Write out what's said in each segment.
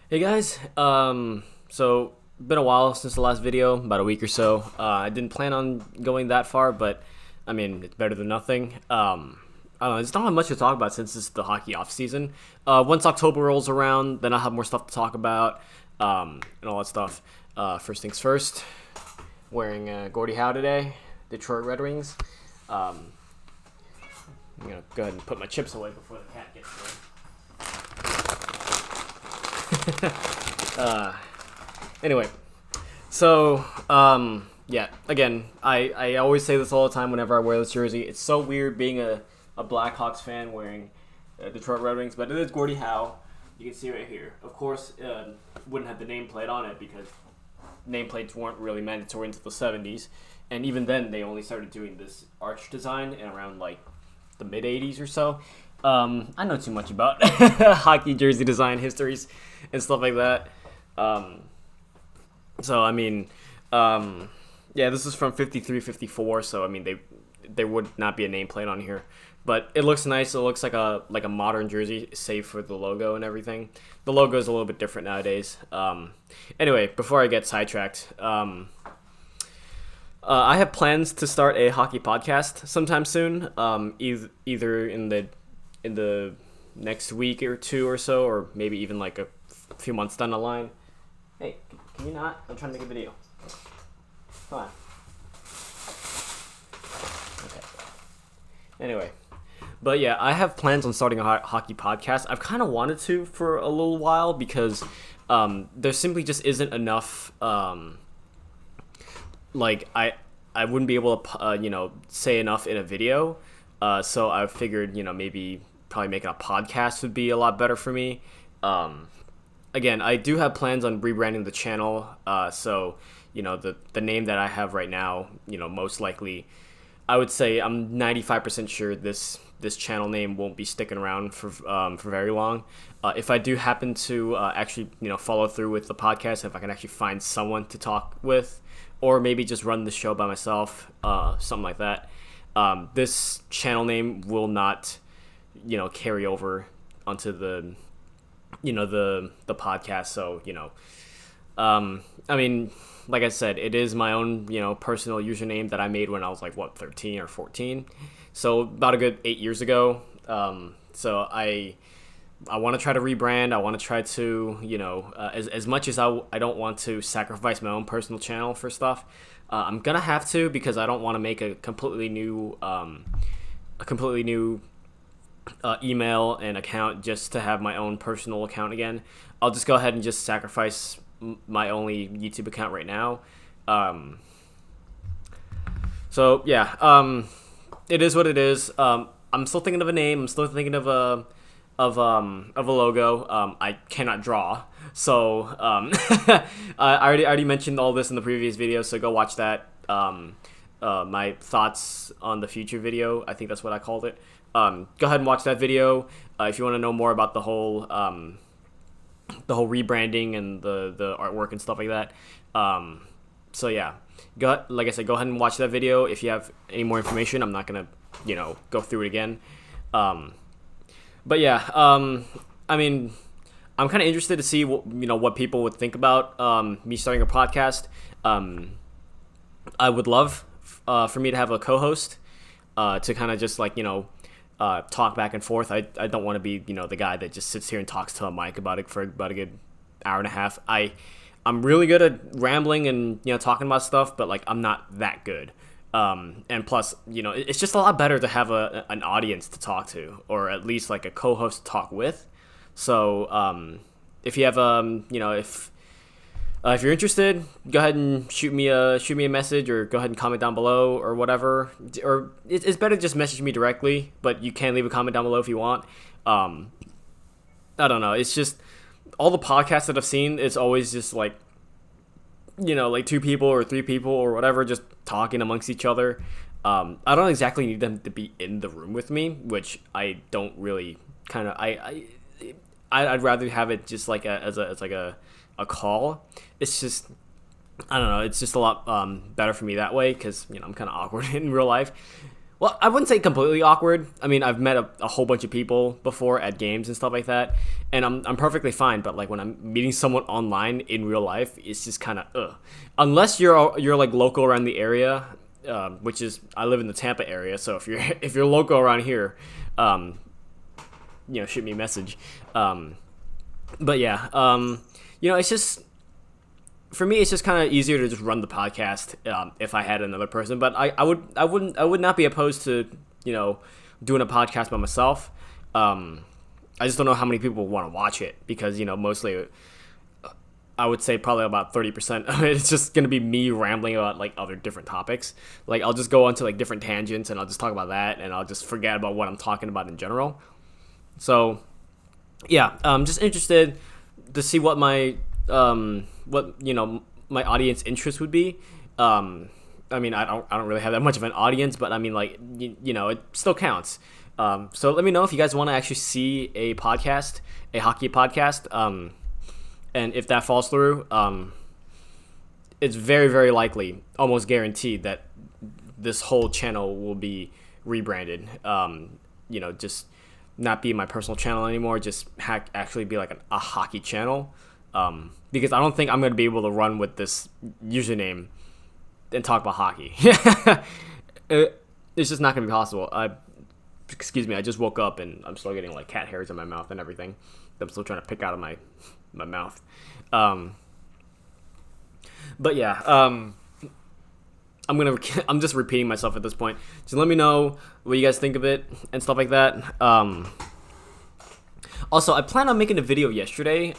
Hey guys, so been a while since the last video, about a week or so. I didn't plan on going that far, but I mean it's better than nothing. I don't know, there's not much to talk about since it's the hockey off season. Once October rolls around, then I'll have more stuff to talk about, and all that stuff. First things first, wearing Gordie Howe today, Detroit Red Wings. I'm gonna go ahead and put my chips away before the cat gets there. Anyway, so yeah, again, I always say this all the time whenever I wear this jersey. It's so weird being a Blackhawks fan wearing Detroit Red Wings, but it is Gordie Howe. You can see right here. Of course, wouldn't have the nameplate on it because nameplates weren't really mandatory until the 70s, and even then they only started doing this arch design in around like the mid 80s or so. I know too much about hockey jersey design histories and stuff like that. So I mean, yeah, this is from 53, 54. So I mean, there would not be a nameplate on here, but it looks nice. It looks like a modern jersey, save for the logo and everything. The logo is a little bit different nowadays. Anyway, before I get sidetracked, I have plans to start a hockey podcast sometime soon. Either in the next week or two or so, or maybe even like a few months down the line. Hey, can you not? I'm trying to make a video. Come on. Okay. Anyway, but yeah, I have plans on starting a hockey podcast. I've kind of wanted to for a little while because there simply just isn't enough. Like I wouldn't be able to say enough in a video. So I figured maybe probably making a podcast would be a lot better for me. Again, I do have plans on rebranding the channel. So the name that I have right now, most likely, I would say I'm 95% sure this channel name won't be sticking around for very long. If I do happen to actually follow through with the podcast, if I can actually find someone to talk with, or maybe just run the show by myself, something like that. This channel name will not, carry over onto the podcast. So, I mean, like I said, it is my own, personal username that I made when I was like, 13 or 14. So about a good 8 years ago. So I want to try to rebrand. I want to try to, as much as I don't want to sacrifice my own personal channel for stuff, I'm gonna have to because I don't want to make a completely new email and account just to have my own personal account again. I'll just go ahead and just sacrifice my only YouTube account right now. So yeah, it is what it is. I'm still thinking of a name. I'm still thinking of a logo. I cannot draw, so I already mentioned all this in the previous video. So go watch that. My thoughts on the future video. I think that's what I called it. Go ahead and watch that video if you want to know more about the whole rebranding and the artwork and stuff like that. So yeah, like I said, go ahead and watch that video if you have any more information. I'm not gonna go through it again. But yeah, I mean, I'm kind of interested to see what people would think about me starting a podcast. I would love for me to have a co-host to kind of just talk back and forth. I don't want to be the guy that just sits here and talks to a mic about it for about a good hour and a half. I'm really good at rambling and talking about stuff, but I'm not that good. And plus, it's just a lot better to have an audience to talk to, or at least like a co-host to talk with. So if you have if you're interested, go ahead and shoot me a message, or go ahead and comment down below, or whatever. Or it's better to just message me directly, but you can leave a comment down below if you want. I don't know. It's just all the podcasts that I've seen. It's always just like two people or three people or whatever, just talking amongst each other. I don't exactly need them to be in the room with me, which I don't really I'd rather have it just as a call. It's just, I don't know, it's just a lot better for me that way because I'm kind of awkward in real life. Well, I wouldn't say completely awkward. I mean, I've met a whole bunch of people before at games and stuff like that, and I'm perfectly fine. But like when I'm meeting someone online in real life, it's just kind of unless you're like local around the area, which is I live in the Tampa area. So if you're if you're local around here, shoot me a message. But yeah, it's just for me, it's just kind of easier to just run the podcast if I had another person. But I would not be opposed to doing a podcast by myself. I just don't know how many people want to watch it because mostly I would say probably about 30% of it is just gonna be me rambling about like other different topics. Like I'll just go onto like different tangents and I'll just talk about that and I'll just forget about what I'm talking about in general. So yeah, I'm just interested to see what my my audience interest would be. I mean, I don't really have that much of an audience, but I mean, like, it still counts. So let me know if you guys want to actually see a podcast, a hockey podcast. And if that falls through, it's very, very likely, almost guaranteed that this whole channel will be rebranded. Just not be my personal channel anymore, just actually be like a hockey channel. Because I don't think I'm going to be able to run with this username and talk about hockey. It's just not going to be possible. Excuse me, I just woke up and I'm still getting like cat hairs in my mouth and everything. I'm still trying to pick out of my mouth. But yeah, I'm just repeating myself at this point. So let me know what you guys think of it and stuff like that. Also, I planned on making a video yesterday,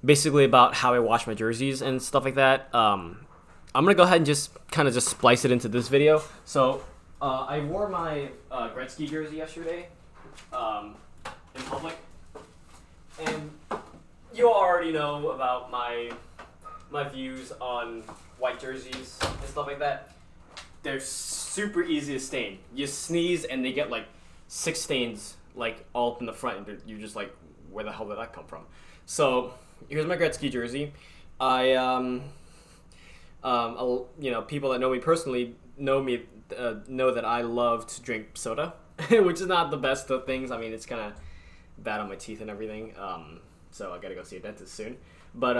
basically about how I wash my jerseys and stuff like that. I'm gonna go ahead and just splice it into this video. So I wore my Gretzky jersey yesterday in public, and you already know about my views on white jerseys and stuff like that. They're super easy to stain. You sneeze and they get like 6 stains like all up in the front, and you're just like, where the hell did that come from? So here's my Gretzky jersey. I people that know me personally know that I love to drink soda, which is not the best of things. I mean, it's kind of bad on my teeth and everything. So I gotta go see a dentist soon. But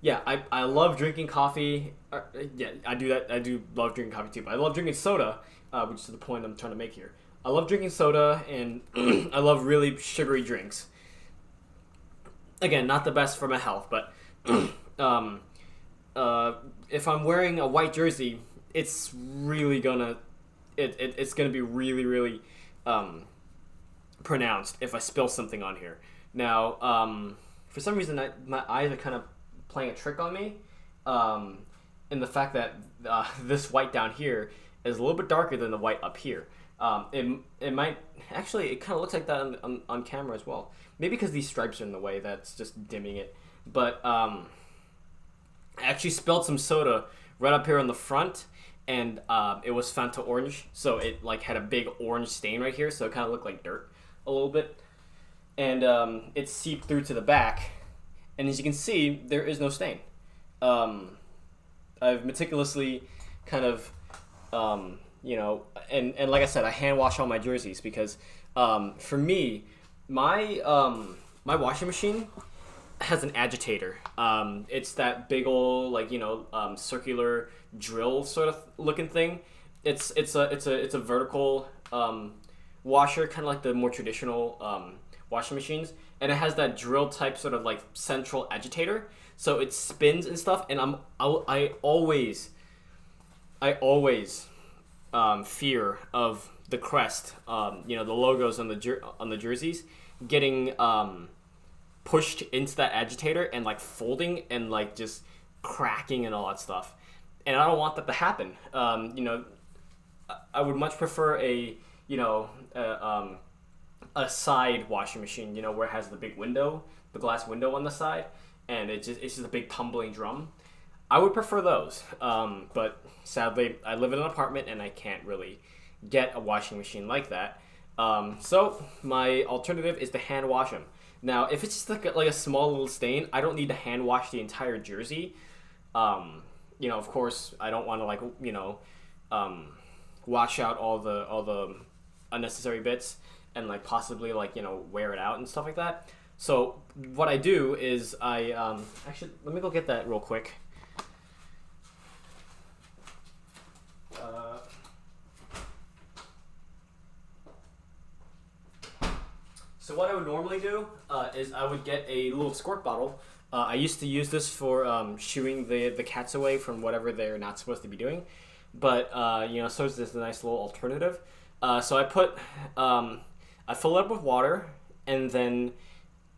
yeah, I love drinking coffee. Yeah, I do that. I do love drinking coffee too. But I love drinking soda, which is the point I'm trying to make here. I love drinking soda, and I love really sugary drinks. Again, not the best for my health, but if I'm wearing a white jersey, it's really gonna it's gonna be really, really pronounced if I spill something on here. Now, for some reason, my eyes are kind of playing a trick on me, in the fact that this white down here is a little bit darker than the white up here. It might actually, it kind of looks like that on camera as well. Maybe because these stripes are in the way, that's just dimming it. But I actually spilled some soda right up here on the front, and it was Fanta orange, so it like had a big orange stain right here, so it kind of looked like dirt a little bit. And it seeped through to the back, and as you can see, there is no stain. I've meticulously kind of, and like I said, I hand wash all my jerseys because for me, my washing machine has an agitator. It's that big old circular drill sort of looking thing. It's a vertical washer, kind of like the more traditional washing machines, and it has that drill type sort of like central agitator, so it spins and stuff. And I always fear of the crest, the logos on the jerseys getting pushed into that agitator and like folding and like just cracking and all that stuff. And I don't want that to happen. I would much prefer a side washing machine, where it has the big window, the glass window on the side, and it's just a big tumbling drum. I would prefer those, but sadly, I live in an apartment and I can't really get a washing machine like that. So my alternative is to hand wash them. Now, if it's just like a small little stain, I don't need to hand wash the entire jersey. Of course, I don't want to wash out all the unnecessary bits and like possibly like wear it out and stuff like that. So what I do is I actually, let me go get that real quick. So what I would normally do is I would get a little squirt bottle. I used to use this for shooing the cats away from whatever they're not supposed to be doing, but so is this a nice little alternative. So I fill it up with water, and then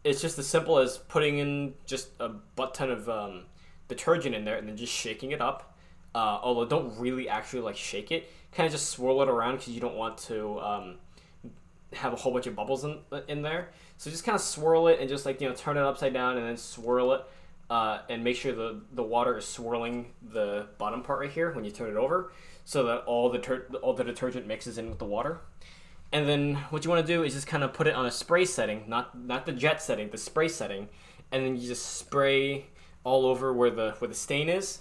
it's just as simple as putting in just a butt ton of detergent in there, and then just shaking it up. Although don't really actually like shake it, kind of just swirl it around because you don't want to have a whole bunch of bubbles in there. So just kind of swirl it and just like turn it upside down and then swirl it and make sure the water is swirling the bottom part right here when you turn it over, so that all the detergent mixes in with the water. And then what you want to do is just kind of put it on a spray setting, not the jet setting, the spray setting, and then you just spray all over where the stain is,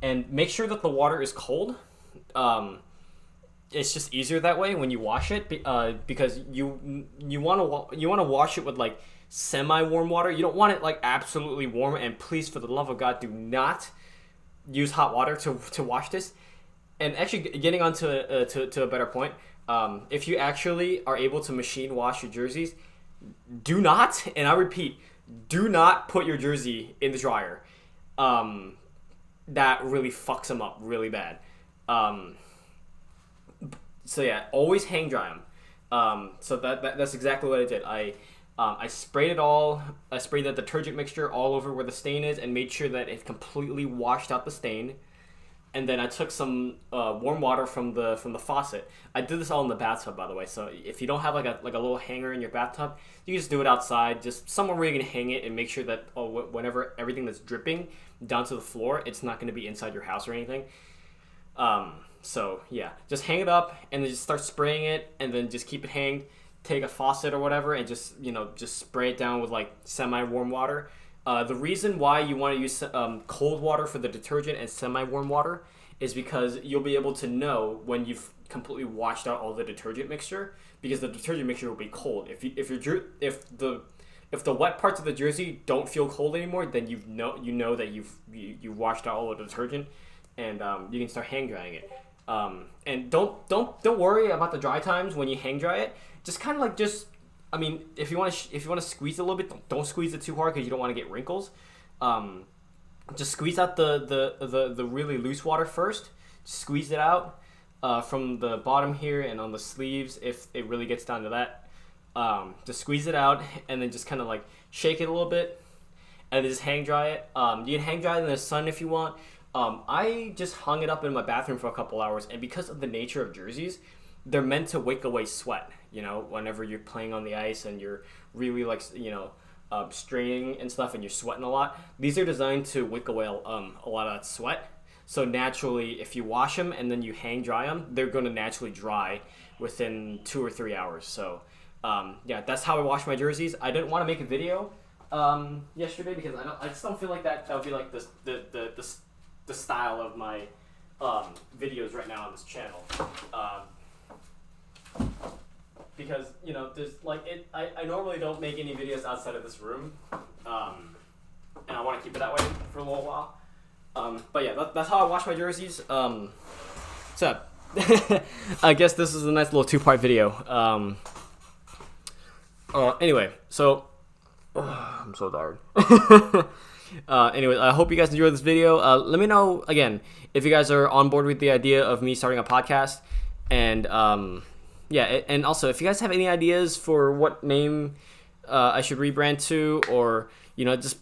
and make sure that the water is cold. It's just easier that way when you wash it, because you want to wash it with like semi-warm water. You don't want it like absolutely warm, and please, for the love of God, do not use hot water to wash this. And actually, getting on to a better point, if you actually are able to machine wash your jerseys, do not, and I repeat, do not put your jersey in the dryer. That really fucks them up really bad. So yeah, always hang dry them. So that's exactly what I did. I sprayed it all. I sprayed that detergent mixture all over where the stain is, and made sure that it completely washed out the stain. And then I took some warm water from the faucet. I did this all in the bathtub, by the way. So if you don't have like a little hanger in your bathtub, you can just do it outside, just somewhere where you can hang it, and make sure that whenever everything that's dripping down to the floor, it's not going to be inside your house or anything. So yeah, just hang it up and then just start spraying it, and then just keep it hanged. Take a faucet or whatever and just spray it down with like semi-warm water. The reason why you want to use cold water for the detergent and semi-warm water is because you'll be able to know when you've completely washed out all the detergent mixture, because the detergent mixture will be cold. If the wet parts of the jersey don't feel cold anymore, then you know that you've washed out all the detergent, and you can start hang drying it. And don't worry about the dry times when you hang dry it. Just kind of like I mean, if you want to squeeze it a little bit, don't squeeze it too hard because you don't want to get wrinkles. Just squeeze out the really loose water first. Squeeze it out from the bottom here and on the sleeves if it really gets down to that. Just squeeze it out and then just kind of like shake it a little bit and then just hang dry it. You can hang dry it in the sun if you want. I just hung it up in my bathroom for a couple hours, and because of the nature of jerseys, they're meant to wick away sweat. Whenever you're playing on the ice and you're really like straining and stuff and you're sweating a lot, these are designed to wick away a lot of that sweat. So naturally, if you wash them and then you hang dry them, they're going to naturally dry within 2 or 3 hours. So yeah, that's how I wash my jerseys. I didn't want to make a video yesterday because I just don't feel like that would be like the style of my videos right now on this channel. Because there's like I normally don't make any videos outside of this room, and I want to keep it that way for a little while. But yeah, that's how I wash my jerseys. So I guess this is a nice little 2-part video. Anyway, so I'm so tired. Anyway, I hope you guys enjoyed this video. Let me know again if you guys are on board with the idea of me starting a podcast, and yeah, and also if you guys have any ideas for what name I should rebrand to, or just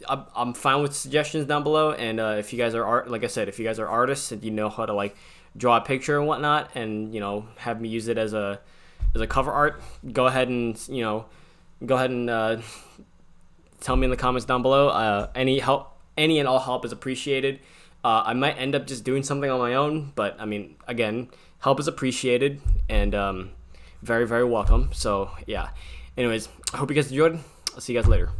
I'm fine with suggestions down below. And if you guys are like I said, if you guys are artists and you know how to like draw a picture and whatnot, and have me use it as a cover art, go ahead and tell me in the comments down below. Any and all help is appreciated. I might end up just doing something on my own, but I mean, again, help is appreciated and very, very welcome. So yeah. Anyways, I hope you guys enjoyed. I'll see you guys later.